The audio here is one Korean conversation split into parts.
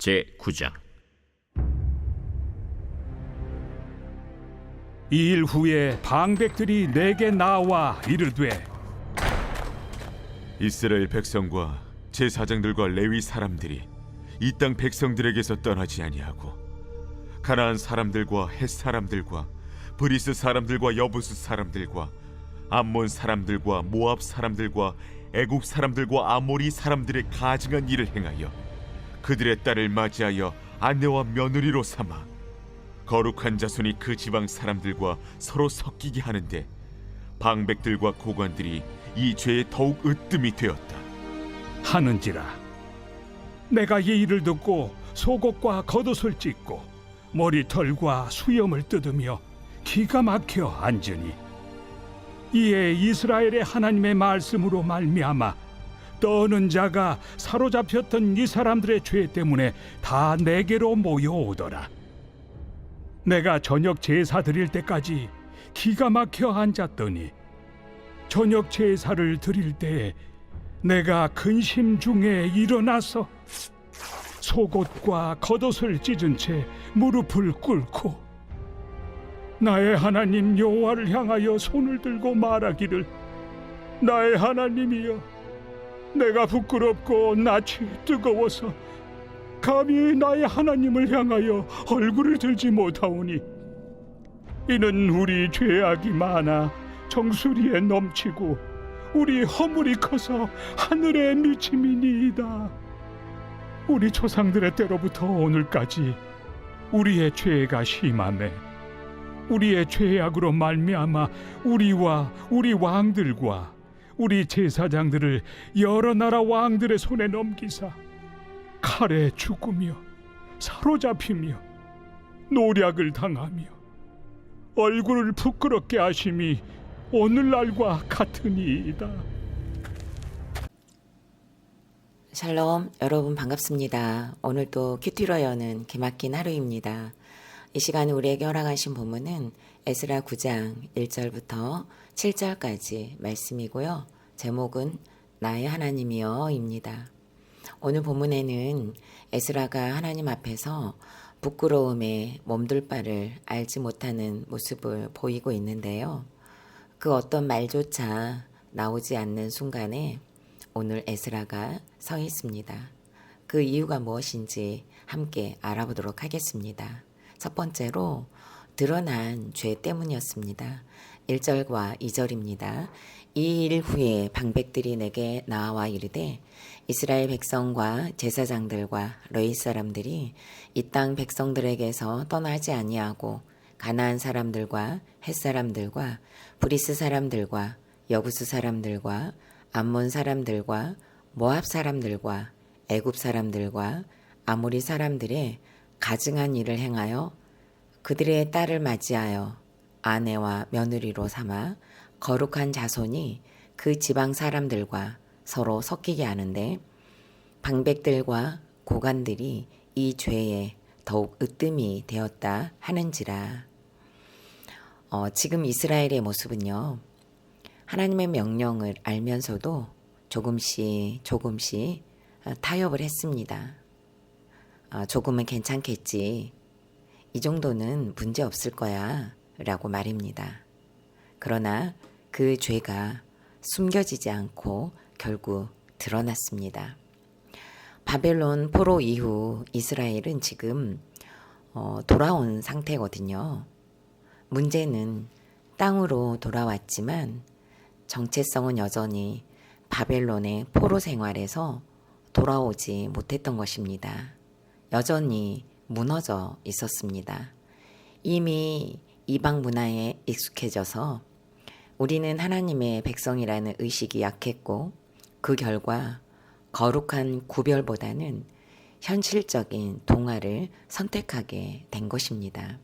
제9장. 이 일 후에 방백들이 내게 나와 이르되, 이스라엘 백성과 제사장들과 레위 사람들이 이 땅 백성들에게서 떠나지 아니하고 가나안 사람들과 헷 사람들과 브리스 사람들과 여부스 사람들과 암몬 사람들과 모압 사람들과 애굽 사람들과 아모리 사람들의 가증한 일을 행하여 그들의 딸을 맞이하여 아내와 며느리로 삼아 거룩한 자손이 그 지방 사람들과 서로 섞이게 하는데 방백들과 고관들이 이 죄에 더욱 으뜸이 되었다 하는지라. 내가 이 일을 듣고 속옷과 겉옷을 찢고 머리털과 수염을 뜯으며 기가 막혀 앉으니, 이에 이스라엘의 하나님의 말씀으로 말미암아 떠는 자가 사로잡혔던 이 사람들의 죄 때문에 다 내게로 모여오더라. 내가 저녁 제사 드릴 때까지 기가 막혀 앉았더니 저녁 제사를 드릴 때에 내가 근심 중에 일어나서 속옷과 겉옷을 찢은 채 무릎을 꿇고 나의 하나님 여호와를 향하여 손을 들고 말하기를, 나의 하나님이여, 내가 부끄럽고 낯이 뜨거워서 감히 나의 하나님을 향하여 얼굴을 들지 못하오니, 이는 우리 죄악이 많아 정수리에 넘치고 우리 허물이 커서 하늘에 미침이니이다. 우리 조상들의 때로부터 오늘까지 우리의 죄가 심하매 우리의 죄악으로 말미암아 우리와 우리 왕들과 우리 제사장들을 여러 나라 왕들의 손에 넘기사 칼에 죽으며 사로잡히며 노략을 당하며 얼굴을 부끄럽게 하심이 오늘날과 같으니이다. 샬롬, 여러분 반갑습니다. 오늘도 큐티로 여는 기막힌 하루입니다. 이 시간에 우리에게 허락하신 본문은 에스라 9장 1절부터 7절까지 말씀이고요. 제목은 나의 하나님이여 입니다. 오늘 본문에는 에스라가 하나님 앞에서 부끄러움에 몸둘 바를 알지 못하는 모습을 보이고 있는데요. 그 어떤 말조차 나오지 않는 순간에 오늘 에스라가 서 있습니다. 그 이유가 무엇인지 함께 알아보도록 하겠습니다. 첫 번째로 드러난 죄 때문이었습니다. 1절과 2절입니다. 이 일 후에 방백들이 내게 나와 이르되, 이스라엘 백성과 제사장들과 레위 사람들이 이 땅 백성들에게서 떠나지 아니하고 가나안 사람들과 헷 사람들과 브리스 사람들과 여부스 사람들과 암몬 사람들과 모압 사람들과 애굽 사람들과 아모리 사람들의 가증한 일을 행하여 그들의 딸을 맞이하여 아내와 며느리로 삼아 거룩한 자손이 그 지방 사람들과 서로 섞이게 하는데 방백들과 고관들이 이 죄에 더욱 으뜸이 되었다 하는지라. 지금 이스라엘의 모습은요, 하나님의 명령을 알면서도 조금씩 타협을 했습니다. 조금은 괜찮겠지, 이 정도는 문제 없을 거야 라고 말입니다. 그러나 그 죄가 숨겨지지 않고 결국 드러났습니다. 바벨론 포로 이후 이스라엘은 지금 돌아온 상태거든요. 문제는 땅으로 돌아왔지만 정체성은 여전히 바벨론의 포로 생활에서 돌아오지 못했던 것입니다. 여전히 무너져 있었습니다. 이미 이방 문화에 익숙해져서 우리는 하나님의 백성이라는 의식이 약했고, 그 결과 거룩한 구별보다는 현실적인 동화를 선택하게 된 것입니다.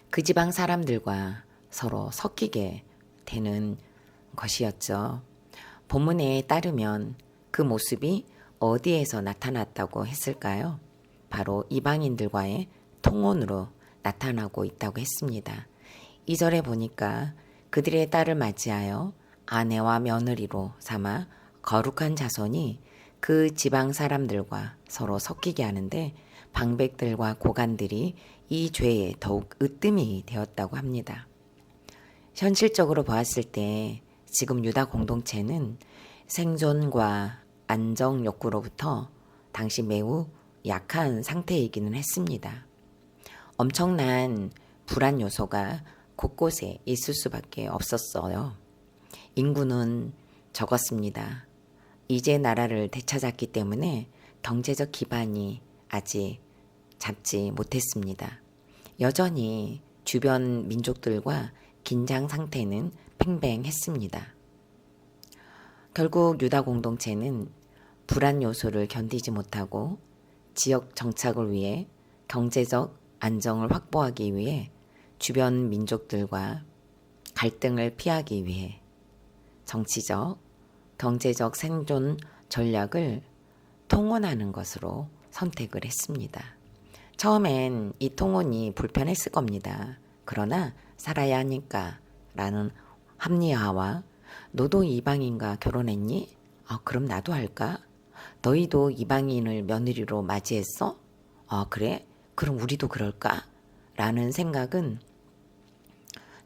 그 지방 사람들과 서로 섞이게 되는 것이었죠. 본문에 따르면 그 모습이 어디에서 나타났다고 했을까요? 바로 이방인들과의 통혼으로 나타나고 있다고 했습니다. 2절에 보니까 그들의 딸을 맞이하여 아내와 며느리로 삼아 거룩한 자손이 그 지방 사람들과 서로 섞이게 하는데 방백들과 고관들이 이 죄에 더욱 으뜸이 되었다고 합니다. 현실적으로 보았을 때 지금 유다 공동체는 생존과 안정 욕구로부터 당시 매우 약한 상태이기는 했습니다. 엄청난 불안 요소가 곳곳에 있을 수밖에 없었어요. 인구는 적었습니다. 이제 나라를 되찾았기 때문에 경제적 기반이 아직 잡지 못했습니다. 여전히 주변 민족들과 긴장 상태는 팽팽했습니다. 결국 유다 공동체는 불안 요소를 견디지 못하고 지역 정착을 위해 경제적 안정을 확보하기 위해 주변 민족들과 갈등을 피하기 위해 정치적, 경제적 생존 전략을 통혼하는 것으로 선택을 했습니다. 처음엔 이 통혼이 불편했을 겁니다. 그러나 살아야 하니까 라는 합리화와 너도 이방인과 결혼했니? 그럼 나도 할까? 너희도 이방인을 며느리로 맞이했어? 그래? 그럼 우리도 그럴까? 라는 생각은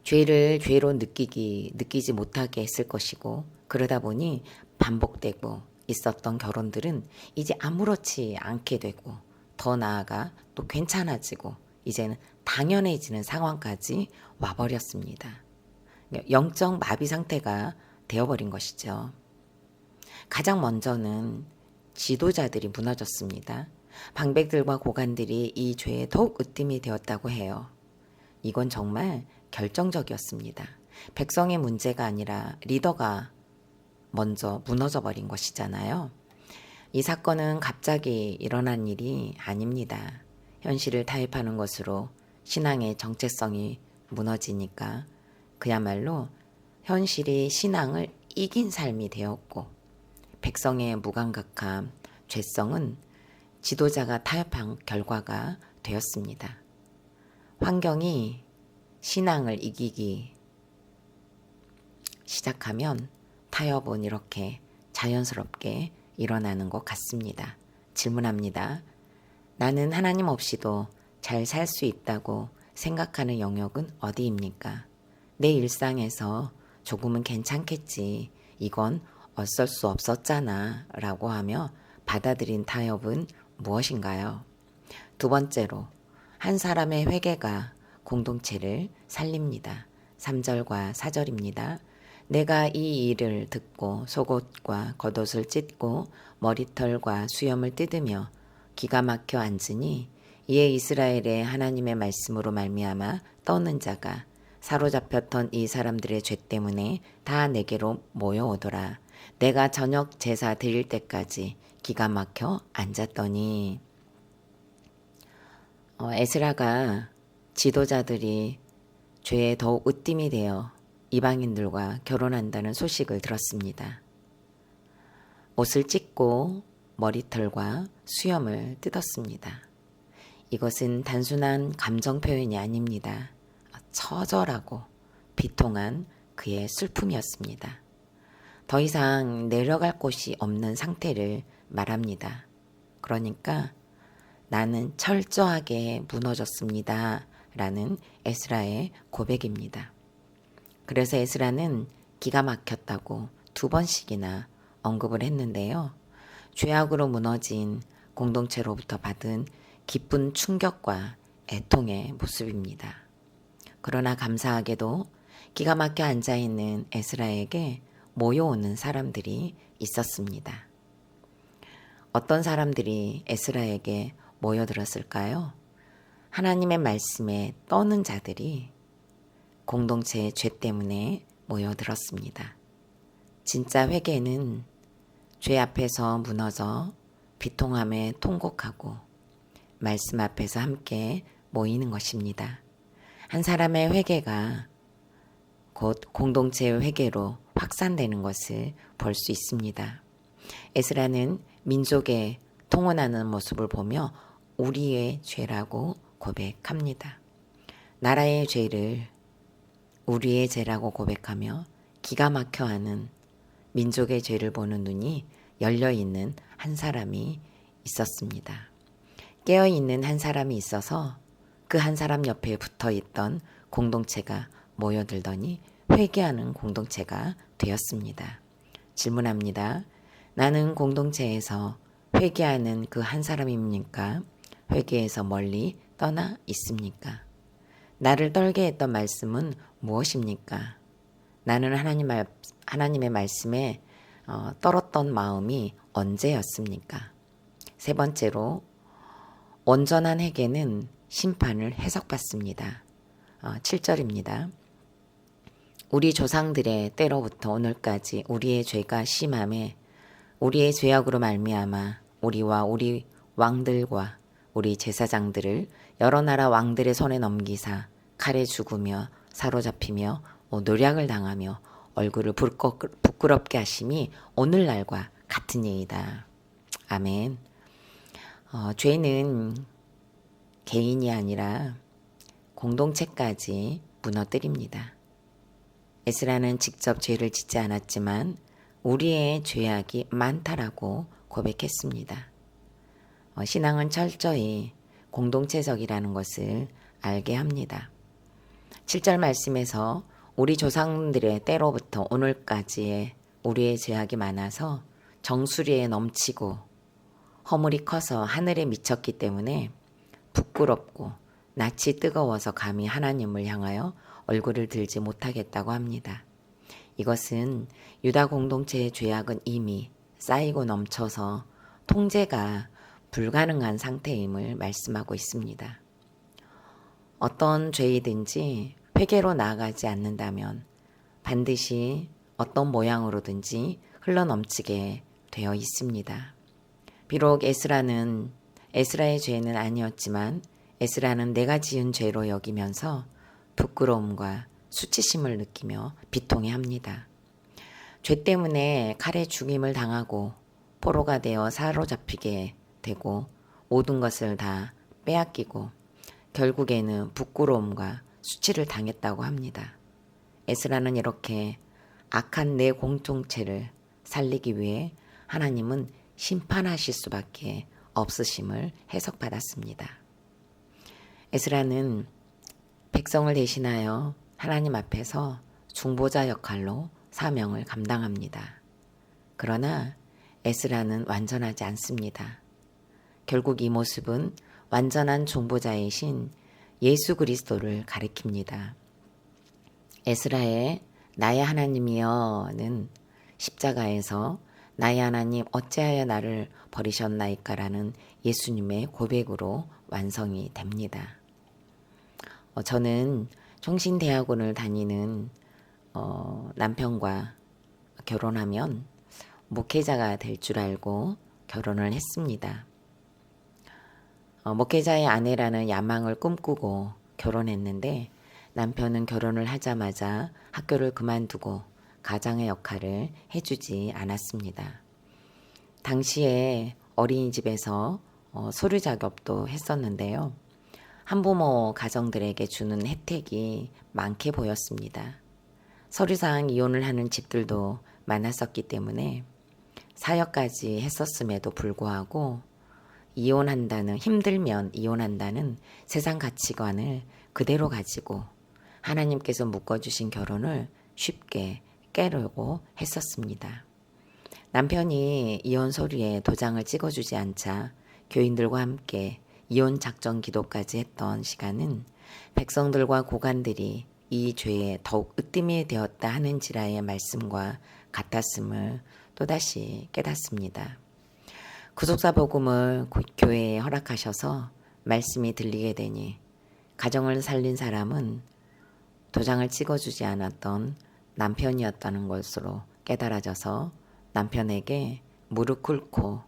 죄를 죄로 느끼지 못하게 했을 것이고 그러다 보니 반복되고 있었던 결혼들은 이제 아무렇지 않게 되고 더 나아가 또 괜찮아지고 이제는 당연해지는 상황까지 와버렸습니다. 영적 마비 상태가 되어버린 것이죠. 가장 먼저는 지도자들이 무너졌습니다. 방백들과 고관들이 이 죄에 더욱 으뜸이 되었다고 해요. 이건 정말 결정적이었습니다. 백성의 문제가 아니라 리더가 먼저 무너져 버린 것이잖아요. 이 사건은 갑자기 일어난 일이 아닙니다. 현실을 타협하는 것으로 신앙의 정체성이 무너지니까 그야말로 현실이 신앙을 이긴 삶이 되었고 백성의 무감각함, 죄성은 지도자가 타협한 결과가 되었습니다. 환경이 신앙을 이기기 시작하면 타협은 이렇게 자연스럽게 일어나는 것 같습니다. 질문합니다. 나는 하나님 없이도 잘 살 수 있다고 생각하는 영역은 어디입니까? 내 일상에서 조금은 괜찮겠지. 이건 어쩔 수 없었잖아. 라고 하며 받아들인 타협은 무엇인가요? 두 번째로 한 사람의 회개가 공동체를 살립니다. 3절과 4절입니다. 내가 이 일을 듣고 속옷과 겉옷을 찢고 머리털과 수염을 뜯으며 기가 막혀 앉으니 이에 이스라엘의 하나님의 말씀으로 말미암아 떠는 자가 사로잡혔던 이 사람들의 죄 때문에 다 내게로 모여오더라. 내가 저녁 제사 드릴 때까지 기가 막혀 앉았더니 에스라가 지도자들이 죄에 더욱 으뜸이 되어 이방인들과 결혼한다는 소식을 들었습니다. 옷을 찢고 머리털과 수염을 뜯었습니다. 이것은 단순한 감정 표현이 아닙니다. 처절하고 비통한 그의 슬픔이었습니다. 더 이상 내려갈 곳이 없는 상태를 말합니다. 그러니까 나는 철저하게 무너졌습니다. 라는 에스라의 고백입니다. 그래서 에스라는 기가 막혔다고 2번씩이나 언급을 했는데요. 죄악으로 무너진 공동체로부터 받은 기쁜 충격과 애통의 모습입니다. 그러나 감사하게도 기가 막혀 앉아있는 에스라에게 모여오는 사람들이 있었습니다. 어떤 사람들이 에스라에게 모여들었을까요? 하나님의 말씀에 떠는 자들이 공동체의 죄 때문에 모여들었습니다. 진짜 회개는 죄 앞에서 무너져 비통함에 통곡하고 말씀 앞에서 함께 모이는 것입니다. 한 사람의 회개가 곧 공동체의 회개로 확산되는 것을 볼 수 있습니다. 에스라는 민족의 통혼하는 모습을 보며 우리의 죄라고 고백합니다. 나라의 죄를 우리의 죄라고 고백하며 기가 막혀하는 민족의 죄를 보는 눈이 열려있는 한 사람이 있었습니다. 깨어있는 한 사람이 있어서 그 한 사람 옆에 붙어있던 공동체가 모여들더니 회개하는 공동체가 되었습니다. 질문합니다. 나는 공동체에서 회개하는 그 한 사람입니까? 회개에서 멀리 떠나 있습니까? 나를 떨게 했던 말씀은 무엇입니까? 나는 하나님의 말씀에 떨었던 마음이 언제였습니까? 세 번째로 온전한 회개는 심판을 해석받습니다. 7절입니다. 우리 조상들의 때로부터 오늘까지 우리의 죄가 심함에 우리의 죄악으로 말미암아 우리와 우리 왕들과 우리 제사장들을 여러 나라 왕들의 손에 넘기사 칼에 죽으며 사로잡히며 노략을 당하며 얼굴을 부끄럽게 하심이 오늘날과 같은 예이다. 아멘. 죄는 개인이 아니라 공동체까지 무너뜨립니다. 에스라는 직접 죄를 짓지 않았지만 우리의 죄악이 많다라고 고백했습니다. 신앙은 철저히 공동체적이라는 것을 알게 합니다. 7절 말씀에서 우리 조상들의 때로부터 오늘까지의 우리의 죄악이 많아서 정수리에 넘치고 허물이 커서 하늘에 미쳤기 때문에 부끄럽고 낯이 뜨거워서 감히 하나님을 향하여 얼굴을 들지 못하겠다고 합니다. 이것은 유다 공동체의 죄악은 이미 쌓이고 넘쳐서 통제가 불가능한 상태임을 말씀하고 있습니다. 어떤 죄이든지 회개로 나아가지 않는다면 반드시 어떤 모양으로든지 흘러넘치게 되어 있습니다. 비록 에스라의 죄는 아니었지만 에스라는 내가 지은 죄로 여기면서 부끄러움과 수치심을 느끼며 비통해합니다. 죄 때문에 칼에 죽임을 당하고 포로가 되어 사로잡히게 되고 모든 것을 다 빼앗기고 결국에는 부끄러움과 수치를 당했다고 합니다. 에스라는 이렇게 악한 내 공동체를 살리기 위해 하나님은 심판하실 수밖에 없으심을 해석받았습니다. 에스라는 백성을 대신하여 하나님 앞에서 중보자 역할로 사명을 감당합니다. 그러나 에스라는 완전하지 않습니다. 결국 이 모습은 완전한 중보자이신 예수 그리스도를 가리킵니다. 에스라의 나의 하나님이여는 십자가에서 나의 하나님 어찌하여 나를 버리셨나이까라는 예수님의 고백으로 완성이 됩니다. 저는 총신대학원을 다니는 남편과 결혼하면 목회자가 될 줄 알고 결혼을 했습니다. 목회자의 아내라는 야망을 꿈꾸고 결혼했는데 남편은 결혼을 하자마자 학교를 그만두고 가장의 역할을 해주지 않았습니다. 당시에 어린이집에서 서류 작업도 했었는데요. 한부모 가정들에게 주는 혜택이 많게 보였습니다. 서류상 이혼을 하는 집들도 많았었기 때문에 사역까지 했었음에도 불구하고 힘들면 이혼한다는 세상 가치관을 그대로 가지고 하나님께서 묶어주신 결혼을 쉽게 깨려고 했었습니다. 남편이 이혼 서류에 도장을 찍어주지 않자 교인들과 함께 이혼 작정 기도까지 했던 시간은 백성들과 고관들이 이 죄에 더욱 으뜸이 되었다 하는 지라의 말씀과 같았음을 또다시 깨닫습니다. 구속사 복음을 교회에 허락하셔서 말씀이 들리게 되니 가정을 살린 사람은 도장을 찍어주지 않았던 남편이었다는 것으로 깨달아져서 남편에게 무릎 꿇고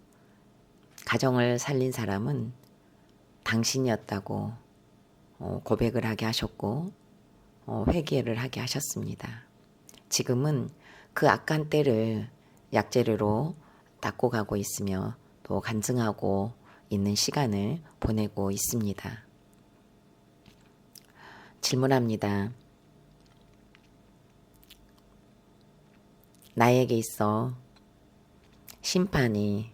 가정을 살린 사람은 당신이었다고 고백을 하게 하셨고 회개를 하게 하셨습니다. 지금은 그 악한 때를 약재료로 닦고 가고 있으며 또 간증하고 있는 시간을 보내고 있습니다. 질문합니다. 나에게 있어 심판이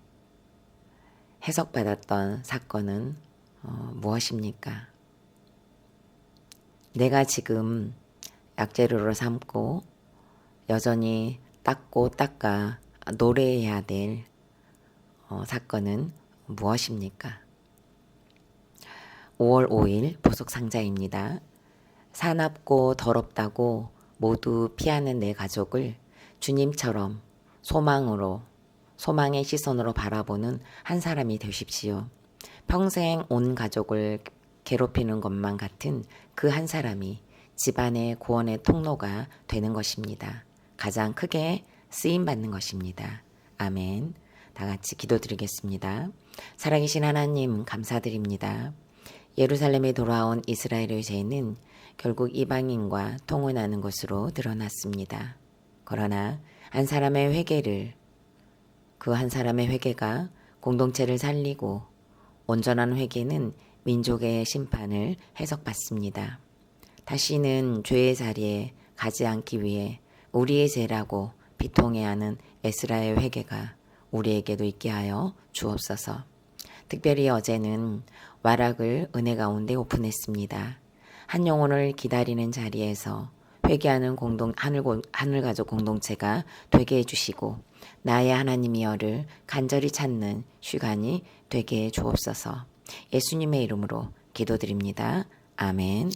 해석받았던 사건은 무엇입니까? 내가 지금 약재료로 삼고 여전히 닦고 닦아 노래해야 될 사건은 무엇입니까? 5월 5일 보석상자입니다. 사납고 더럽다고 모두 피하는 내 가족을 주님처럼 소망의 시선으로 바라보는 한 사람이 되십시오. 평생 온 가족을 괴롭히는 것만 같은 그 한 사람이 집안의 구원의 통로가 되는 것입니다. 가장 크게 쓰임받는 것입니다. 아멘. 다 같이 기도드리겠습니다. 살아계신 하나님 감사드립니다. 예루살렘에 돌아온 이스라엘의 죄는 결국 이방인과 통혼하는 것으로 드러났습니다. 그러나 한 사람의 회개를 그 한 사람의 회개가 공동체를 살리고 온전한 회개는 민족의 심판을 해석받습니다. 다시는 죄의 자리에 가지 않기 위해 우리의 죄라고 비통해하는 에스라의 회개가 우리에게도 있게 하여 주옵소서. 특별히 어제는 와락을 은혜 가운데 오픈했습니다. 한 영혼을 기다리는 자리에서 회개하는 하늘가족 공동체가 되게 해주시고 나의 하나님이여를 간절히 찾는 시간이 되게 해 주옵소서. 예수님의 이름으로 기도드립니다. 아멘.